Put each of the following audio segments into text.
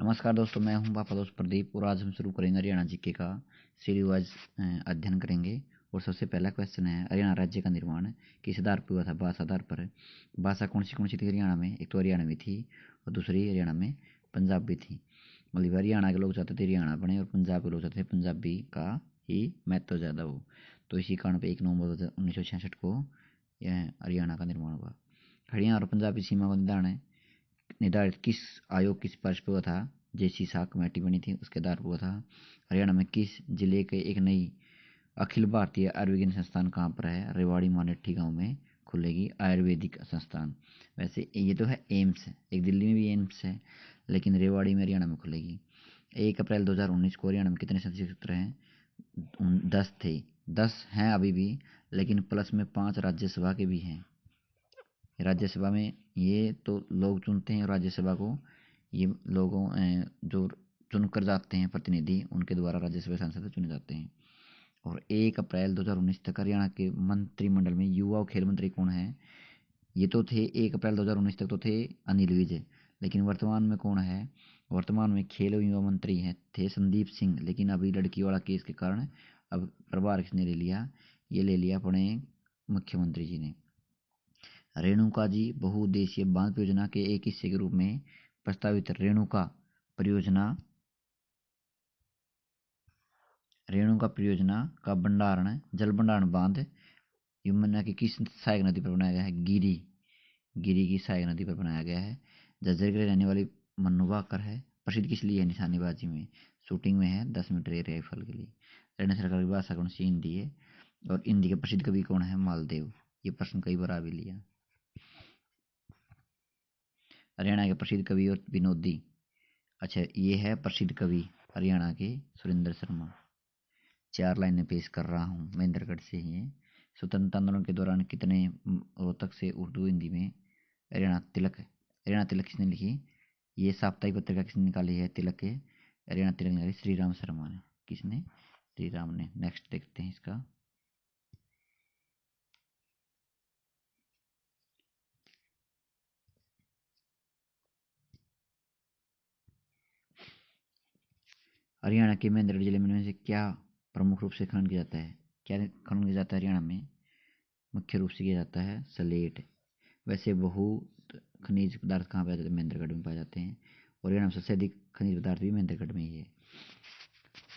नमस्कार दोस्तों, मैं हूं आपका दोस्त प्रदीप और आज हम शुरू करेंगे हरियाणा जीके का सीरीज वाइज अध्ययन करेंगे। और सबसे पहला क्वेश्चन है, हरियाणा राज्य का निर्माण किस आधार पर हुआ था? भाषा आधार पर। भाषा कौन सी थी हरियाणा में? एक तो हरियाणा में थी और दूसरी हरियाणा में पंजाबी थी। मतलब हरियाणा के लोग चाहते थे हरियाणा बने और पंजाब के लोग चाहते थे पंजाबी का ही महत्व ज़्यादा हो। तो इसी कारण पर 1 नवंबर 1966 को यह हरियाणा का निर्माण हुआ। हरियाणा और पंजाब की सीमा का निर्धारित किस आयोग की सिफारिश पर हुआ था? जैसी साख कमेटी बनी थी उसके आधार पर हुआ था। हरियाणा में किस जिले के एक नई अखिल भारतीय आयुर्विज्ञान संस्थान कहाँ पर है? रेवाड़ी मानेठी गांव में खुलेगी आयुर्वेदिक संस्थान। वैसे ये तो है एम्स है, एक दिल्ली में भी एम्स है, लेकिन रेवाड़ी में हरियाणा में खुलेगी। 1 अप्रैल 2019 को हरियाणा में कितने संसदीय क्षेत्र हैं? 10 थे। 10 हैं अभी भी, लेकिन प्लस में 5 राज्यसभा के भी हैं। राज्यसभा में ये तो लोग चुनते हैं, राज्यसभा को ये लोगों जो चुन कर जाते हैं प्रतिनिधि, उनके द्वारा राज्यसभा सांसद चुने जाते हैं। और 1 अप्रैल 2019 तक हरियाणा के मंत्रिमंडल में युवा और खेल मंत्री कौन है? ये तो थे 1 अप्रैल 2019 तक तो थे अनिल विज, लेकिन वर्तमान में कौन है? वर्तमान में खेल और युवा मंत्री हैं थे संदीप सिंह, लेकिन अभी लड़की वाला केस के कारण अब प्रभार किसने ले लिया? ये ले लिया अपने मुख्यमंत्री जी ने। रेणुका जी बहुउद्देशीय बांध परियोजना के एक हिस्से के रूप में प्रस्तावित रेणुका परियोजना का जल भंडारण बांध यमुना की किस सहायक नदी पर बनाया गया है? गिरी की सहायक नदी पर बनाया गया है। झज्जर के रहने वाली मन्नू भाकर है, प्रसिद्ध किस लिए है? निशानेबाजी में, शूटिंग में है, 10 मीटर एयर राइफल के लिए। हरियाणा सरकार की भाषा कौन सी? हिंदी है। और हिंदी के प्रसिद्ध कवि कौन है? मालदेव। ये प्रश्न कई बार आ भी लिया। हरियाणा के प्रसिद्ध कवि और विनोदी, अच्छा ये है प्रसिद्ध कवि हरियाणा के सुरेंद्र शर्मा। 4 लाइनें पेश कर रहा हूँ, महेंद्रगढ़ से ही है। स्वतंत्रता आंदोलन के दौरान कितने रोहतक से उर्दू हिंदी में हरियाणा तिलक किसने लिखी? ये साप्ताहिक पत्रिका किसने निकाली है? तिलक के हरियाणा तिलक निकाली श्री राम शर्मा ने। किसने? श्री राम ने। नेक्स्ट देखते हैं इसका। हरियाणा के महेंद्रगढ़ जिले में से क्या प्रमुख रूप से खनन किया जाता है? क्या खनन किया जाता है हरियाणा में? मुख्य रूप से किया जाता है सलेट। वैसे बहुत खनिज पदार्थ कहाँ पाए जाते हैं? महेंद्रगढ़ में पाए जाते हैं। और हरियाणा में सबसे अधिक खनिज पदार्थ भी महेंद्रगढ़ में ही है।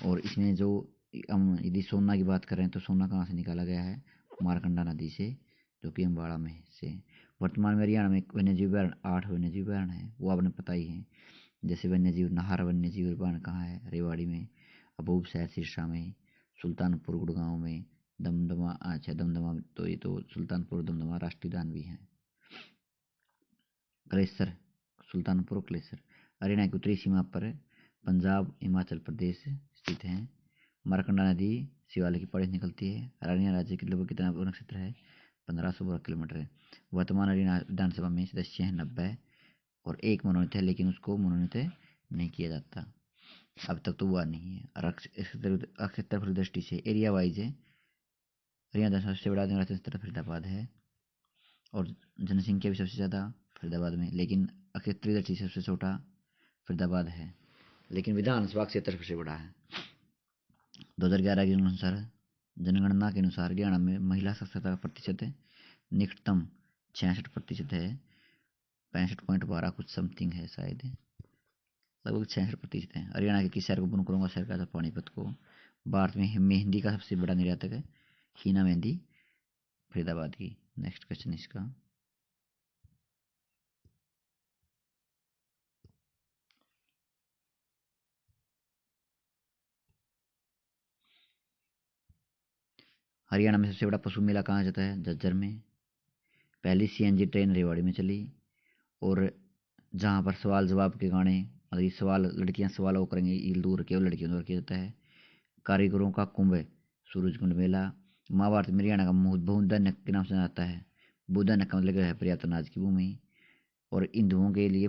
और इसमें जो हम यदि सोना की बात करें तो सोना कहाँ से निकाला गया है? मारकंडा नदी से, जो कि अम्बाड़ा में से। वर्तमान में हरियाणा में वन्यजीव अभ्यारण्य 8 वन्यजीव अभ्यारण्य है, वो आपने पता ही है। जैसे वन्यजीव नाहर वन्यजीव अभ्यारण्य कहाँ है? रेवाड़ी में। अबूब शहर सिरसा में, सुल्तानपुर गुड़गांव में, दमदमा, अच्छा दमदमा तो ये तो सुल्तानपुर दमदमा राष्ट्रीय उद्यान भी है। क्लेसर, सुल्तानपुर क्लेसर हरियाणा की उत्तरी सीमा पर पंजाब हिमाचल प्रदेश स्थित हैं। मारकंडा नदी शिवालिक की पहाड़ी से निकलती है। हरियाणा राज्य के लगभग कितना वर्ग क्षेत्र है? 1500 वर्ग किलोमीटर है। वर्तमान हरियाणा विधानसभा में सदस्य हैं 90 और एक मनोनीत है, लेकिन उसको मनोनीत नहीं किया जाता, अब तक तो हुआ नहीं है। और क्षेत्रफल दृष्टि से एरिया वाइज है, हरियाणा का सबसे बड़ा निवासी क्षेत्र फरीदाबाद है और जनसंख्या भी सबसे ज़्यादा फरीदाबाद में, लेकिन क्षेत्रीय दृष्टि से सबसे छोटा फरीदाबाद है, लेकिन विधानसभा क्षेत्र सबसे बड़ा है। 2011 के अनुसार जनगणना के अनुसार हरियाणा में महिला साक्षरता का प्रतिशत निकटतम 66% है। 65.12 कुछ समथिंग है शायद, लगभग 66% है। हरियाणा के किस शहर को बुनकरों का शहर कहा था? पानीपत को। भारत में मेहंदी का सबसे बड़ा निर्यातक है हीना मेहंदी, फरीदाबाद की। नेक्स्ट क्वेश्चन इसका। हरियाणा में सबसे बड़ा पशु मेला कहाँ जाता है? झज्जर में। पहली सीएनजी ट्रेन रेवाड़ी में चली। और जहाँ पर सवाल जवाब के गाने, मतलब ये सवाल लड़कियां सवाल करेंगी, ईल दूर केवल लड़कियों द्वारा किया जाता है। कारीगरों का कुंभ सूरजकुंड मेला। महाभारत में हरियाणा का बहुधन्य के नाम से जाता है। बहुधन्य का मतलब है पर्याप्त अनाज की भूमि। और हिंदुओं के लिए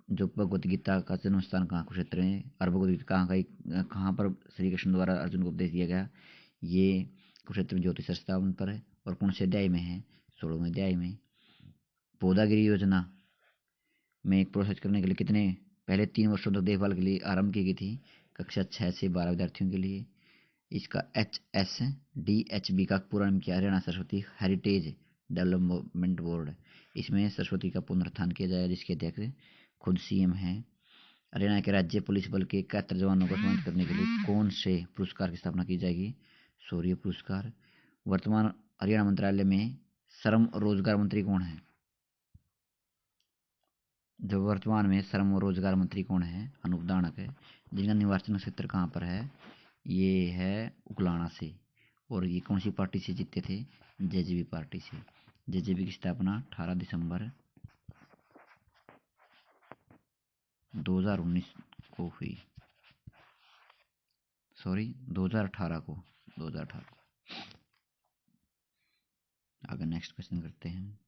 जो भगवत गीता का जन्म स्थान कहाँ कुरुक्षेत्र है? और भगवत गीता कहाँ पर श्री कृष्ण द्वारा अर्जुन को उपदेश दिया गया? ये कुरुक्षेत्र में ज्योतिष स्थापन पर है। और कौन से अध्याय में है? 16वें अध्याय में। पौधागिरी योजना में एक प्रोसेस करने के लिए कितने पहले 3 वर्षों तक देखभाल के लिए आरंभ की गई थी कक्षा 6 से 12 विद्यार्थियों के लिए। इसका HSDHB का पूरा नाम क्या है? Haryana Saraswati heritage development board. इसमें सरस्वती का पुनरुत्थान किया जाएगा, जिसके अध्यक्ष खुद CM हैं। हरियाणा के राज्य पुलिस बल के 71 जवानों को सम्मानित करने के लिए कौन से पुरस्कार की स्थापना की जाएगी? शौर्य पुरस्कार। वर्तमान हरियाणा मंत्रालय में श्रम रोजगार मंत्री कौन है? जो वर्तमान में श्रम और रोजगार मंत्री कौन है? अनूप दानक है। जिनका निर्वाचन क्षेत्र कहाँ पर है? ये है उकलाना से। और ये कौन सी पार्टी से जीते थे? JJP पार्टी से। JJP की स्थापना 18 दिसंबर 2019 को हुई। सॉरी 2018 को। 2018 को। आगे नेक्स्ट क्वेश्चन करते हैं।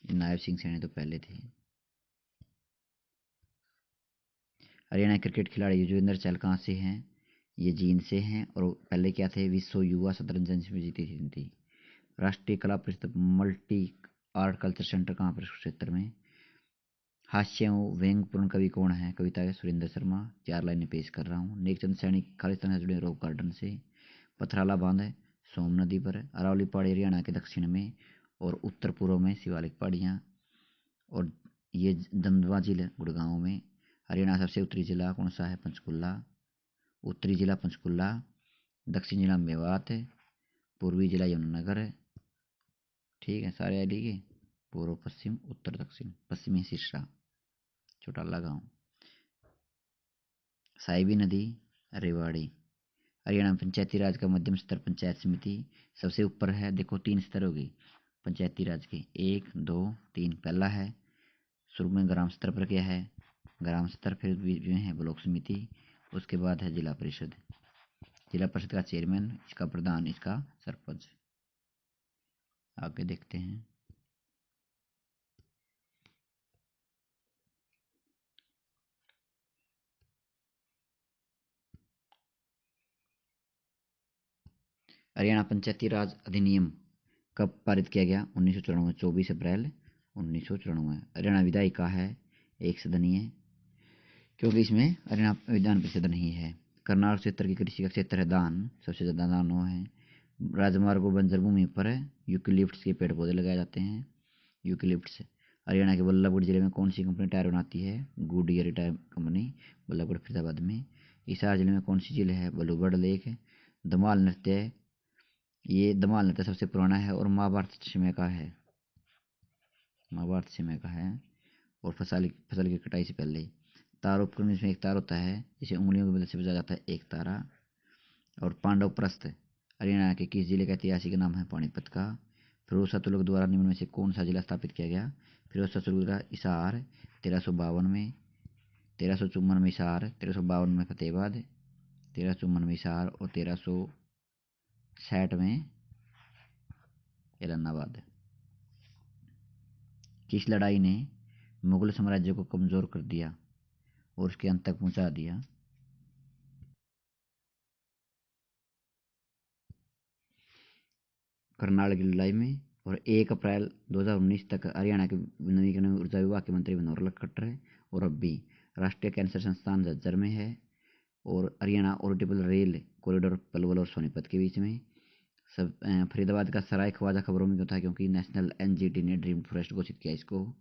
नायब सिंह सैनी तो पहले थे। हरियाणा क्रिकेट खिलाड़ी युजवेंद्र चहल कहाँ से हैं? ये जींद से हैं। और पहले क्या थे? विश्व युवा शतरंज में जीती थी। राष्ट्रीय कला परिषद मल्टी आर्ट कल्चर सेंटर कहाँ पर? क्षेत्र में। हास्य व्यंग्यपूर्ण कवि कौन है? कविता है सुरेंद्र शर्मा। 4 लाइनें पेश कर रहा हूँ। नेकचंद सैनी खालिस्तान से जुड़े रॉक गार्डन से। पथराला बांध है सोम नदी पर। अरावली पहाड़ी हरियाणा के दक्षिण में और उत्तर पूर्व में शिवालिक पहाड़ियाँ। और ये दमदमा झील गुड़गांव में। हरियाणा सबसे उत्तरी जिला कौन सा है? पंचकुला। उत्तरी जिला पंचकुला, दक्षिण जिला मेवात है, पूर्वी जिला यमुनानगर है। ठीक है, सारे आई लिखे। पूर्व पश्चिम उत्तर दक्षिण। पश्चिमी सिरसा चौटाला गांव। साहिबी नदी रेवाड़ी। हरियाणा में पंचायती राज का मध्यम स्तर पंचायत समिति सबसे ऊपर है। देखो 3 स्तर होगी पंचायती राज के, 1 2 3। पहला है शुरू में ग्राम स्तर पर क्या है? ग्राम स्तर। फिर बीच में है ब्लॉक समिति। उसके बाद है जिला परिषद। जिला परिषद का चेयरमैन, इसका प्रधान, इसका सरपंच। आगे देखते हैं। हरियाणा पंचायती राज अधिनियम कब पारित किया गया? 1994। 24 अप्रैल 1994। हरियाणा विधायिका है एक सदनीय, क्योंकि इसमें हरियाणा विधान परिषद नहीं है। करनाल क्षेत्र की कृषि का क्षेत्र है धान, सबसे ज़्यादा धान वो है। राजमार्ग और बंजर भूमि पर यूकेलिप्टस के पेड़ पौधे लगाए जाते हैं। यूकेलिप्टस। हरियाणा के बल्लभगढ़ जिले में कौन सी कंपनी टायर बनाती है? Goodyear tyre company, Ballabhgarh Faridabad में। हिसार जिले में कौन सी झील है? बलूगढ़ लेक। धमाल नृत्य, ये धमाल नृत्य सबसे पुराना है और महाभारत समय का है। महाभारत समय का है और फसल की कटाई से पहले। तार उपकरण, इसमें एक तार होता है जिसे उंगलियों की मदद से बजाया जाता है, एक तारा। और पांडव प्रस्थ हरियाणा के किस जिले का ऐतिहासिक नाम है? पानीपत का। फिरोज तुगलक द्वारा निम्न में से कौन सा जिला स्थापित किया गया? फिरोज तुगलक का हिसार 1352 में। 1354 में हिसार, 1352 में फतेहाबाद, 1354 में हिसार और 1360 में एलनाबाद। किस लड़ाई ने मुगल साम्राज्य को कमजोर कर दिया और उसके अंत तक पहुंचा दिया? करनाल की लड़ाई में। और 1 अप्रैल 2019 तक हरियाणा के नवीकरण ऊर्जा विभाग के मंत्री मनोहर लाल खट्टर है। और अब भी राष्ट्रीय कैंसर संस्थान झज्जर में है। और Haryana orbital rail corridor Palwal और सोनीपत के बीच में। सब फरीदाबाद का सराय ख्वाजा खबरों में क्यों था? क्योंकि नेशनल NGT ने ड्रीम फॉरेस्ट घोषित किया इसको।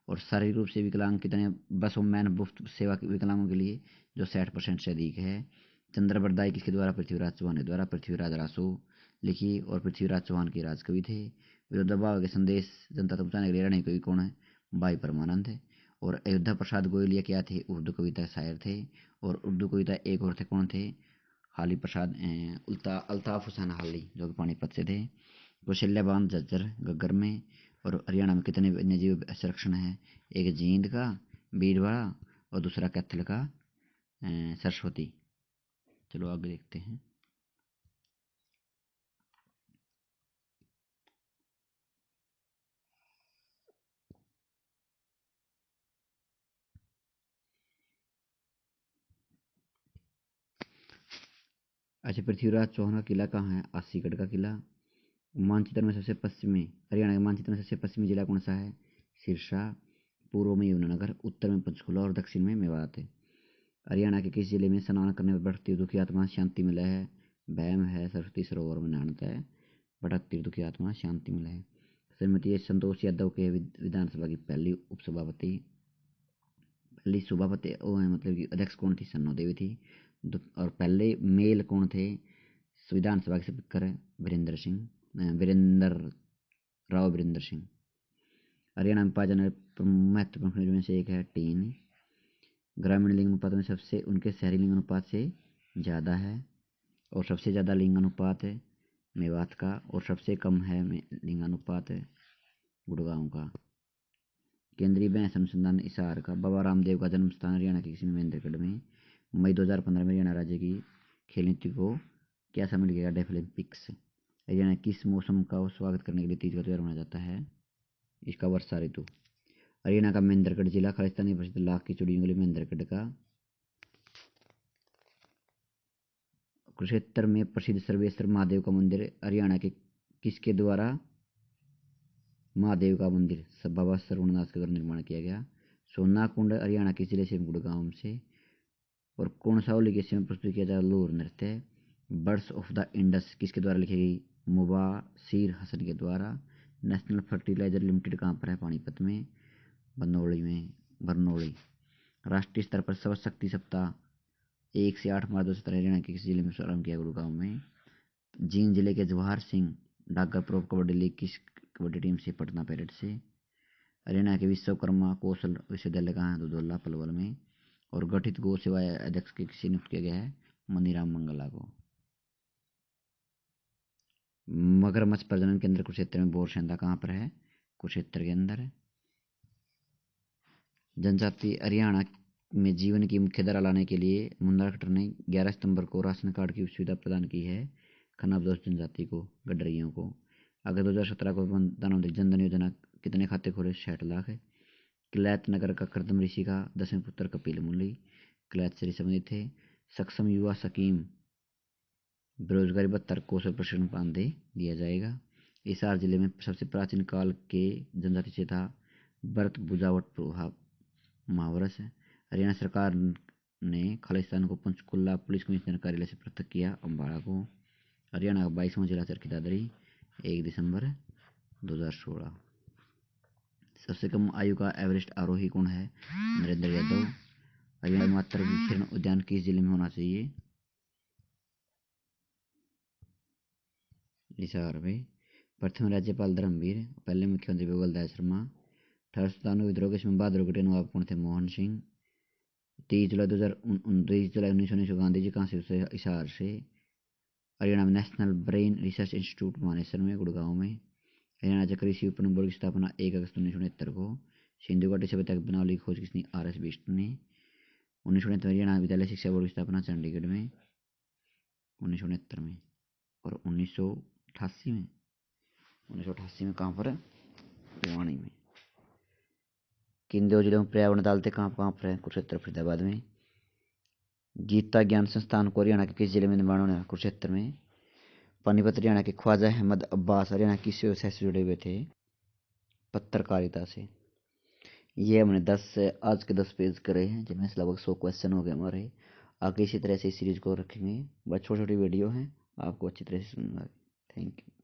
और शारीरिक रूप से विकलांग कितने? बस मैन मुफ्त सेवा विकलांगों के लिए, जो 60% से अधिक है। चंद्रबरदाई किसके द्वारा? पृथ्वीराज चौहान के द्वारा। पृथ्वीराज रासो लिखी और पृथ्वीराज चौहान के राजकवि थे। विरोधाभाव के संदेश जनता तक पहुंचाने के लिए रणनीति कवि कौन है? भाई परमानंद है। और अयोध्या प्रसाद गोयलिया क्या थे? उर्दू कविता शायर थे। और उर्दू कविता एक और थे, कौन थे? हाली प्रसाद अल्ताफ हुसैन हाली, जो कि पानीपत से थे। कौशल्या बांध झज्जर गग्गर में। और हरियाणा में कितने वन्यजीव संरक्षण है? एक जींद का, बीरवाड़ा, और दूसरा कैथल का सरस्वती। चलो आगे देखते हैं। अच्छा, पृथ्वीराज चौहान का किला कहाँ है? आसीगढ़ का किला। मानचित्र में सबसे पश्चिमी, हरियाणा के मानचित्र में सबसे पश्चिमी जिला कौन सा है? सिरसा। पूर्व में यमुनानगर, उत्तर में पंचकुला और दक्षिण में मेवात। हरियाणा के किस जिले में स्नान करने पर बढ़ती दुखी आत्मा शांति मिले है? वहम है सरस्वती सरोवर में नहाता है, भटकती दुखी आत्मा शांति मिले है। श्रीमती संतोष यादव के विधानसभा की पहली उपसभापति, पहली सभापति मतलब कि अध्यक्ष कौन थी? सन्नो देवी थी। और पहले मेल कौन थे विधानसभा के स्पीकर? वीरेंद्र सिंह। हरियाणा में पाए जाने महत्वपूर्ण खनिजों में से एक है टीन। ग्रामीण लिंग अनुपात में सबसे उनके शहरी लिंग अनुपात से ज़्यादा है, और सबसे ज़्यादा लिंग अनुपात है मेवात का, और सबसे कम है लिंग अनुपात गुड़गांव का। केंद्रीय भैंस अनुसंधान हिसार का। बाबा रामदेव का जन्म स्थान हरियाणा के किसी महेंद्रगढ़ में। मई 2015 में हरियाणा राज्य की खेल नीति को क्या शामिल किया? डेफलिम्पिक्स। हरियाणा किस मौसम का स्वागत करने के लिए तीज का त्योहार मनाया जाता है? इसका वर्षा ऋतु। हरियाणा का महेंद्रगढ़ जिला खालिस्तानी प्रसिद्ध लाख की चूड़ियों के लिए महेंद्रगढ़ का। कुरुक्षेत्र में प्रसिद्ध सर्वेश्वर महादेव का मंदिर हरियाणा के किसके द्वारा? महादेव का मंदिर बाबा सर्वनाथ के द्वारा निर्माण किया गया। सोना कुंड हरियाणा किस जिले से? गुड़गांव से। और कौन सा लिखित में प्रस्तुत किया जाए? लोर नृत्य। बर्ड्स ऑफ द इंडस किसके द्वारा लिखी गई? मुबाशिर हसन के द्वारा। नेशनल फर्टिलाइजर लिमिटेड कहाँ पर है? पानीपत में। बरनौली। राष्ट्रीय स्तर पर सर्व शक्ति सप्ताह 1 से 8 मार्च 2017 हरियाणा के किस जिले में शुभारंभ किया? गुड़गांव में। जींद जिले के जवाहर सिंह डाकघर प्रो कबड्डी लीग किस कबड्डी टीम से? पटना पैरेड से। हरियाणा के विश्वकर्मा कौशल विश्वविद्यालय कहाँ है? दुधौला पलवल में। और गठित गौ सेवा अध्यक्ष के किसी नियुक्त किया गया है? मनीराम मंगला को। मगरमच्छ प्रजनन केंद्र कुरुक्षेत्र में बोरसेंदा कहाँ पर है? कुरुक्षेत्र के अंदर। जनजाति हरियाणा में जीवन की मुख्य धारा लाने के लिए मुंद्रा खट्टर ने 11 सितंबर को राशन कार्ड की सुविधा प्रदान की है खनाबदोश जनजाति को, गडरियों को। अगस्त 2017 को प्रधानमंत्री जनधन योजना कितने खाते खोले? 60 लाख। किलैत नगर का कर्दम ऋषि का 10वें पुत्र कपिल मुनि किलैत से संबंधित थे। सक्षम युवा स्कीम बेरोजगारी भत्ता कौशल प्रशिक्षण पांदे दिया जाएगा। हिसार जिले में सबसे प्राचीन काल के जनजाति से था भरत बुझावट प्रभाव महावरस। हरियाणा सरकार ने खालिस्तान को पंचकुला पुलिस कमिश्नर कार्यालय से पृथक किया अम्बाड़ा को। हरियाणा का 22वां जिला चरखी दादरी 1 दिसंबर 2016। सबसे कम आयु का एवरेस्ट आरोही कौन है? नरेंद्र यादव। हरियाणा मात्र विकिरण उद्यान किस जिले में होना चाहिए? हिसार में। प्रथम राज्यपाल धर्मवीर, पहले मुख्यमंत्री बगल दास शर्मा। 1897 विद्रोह के समय बहादुर के नवाब कौन थे? मोहन सिंह। 23 जुलाई 1919 को गांधी जी कहाँ से? हिसार से। हरियाणा में national brain research institute Manesar में, गुड़गांव में। हरियाणा राज्य कृषि विपणन बोर्ड की स्थापना 1 अगस्त 1969 को। सिंधु घाटी सभ्यता की बनावली खोज किसने? RS बिष्ट ने। 1969 हरियाणा विद्यालय शिक्षा बोर्ड की स्थापना चंडीगढ़ में 1969 में। और 1988 में कहाँ पर? भिवानी में। किन दो जिलों में पर्यावरण अदालतें कहाँ पर है? कुरुक्षेत्र फरीदाबाद में। गीता ज्ञान संस्थान को हरियाणा के किस जिले में निर्माण होना है? कुरुक्षेत्र में। पानीपत हरियाणा के ख्वाजा अहमद अब्बास हरियाणा किस व्यवसाय से जुड़े हुए थे? पत्रकारिता से। ये हमने 10 आज के 10 पेज करे हैं, जिनमें से लगभग 100 क्वेश्चन हो गए हमारे। आगे इसी तरह से इस सीरीज को रखेंगे। बस छोटी छोटी वीडियो हैं, आपको अच्छी तरह से समझ में आ गई। Thank you.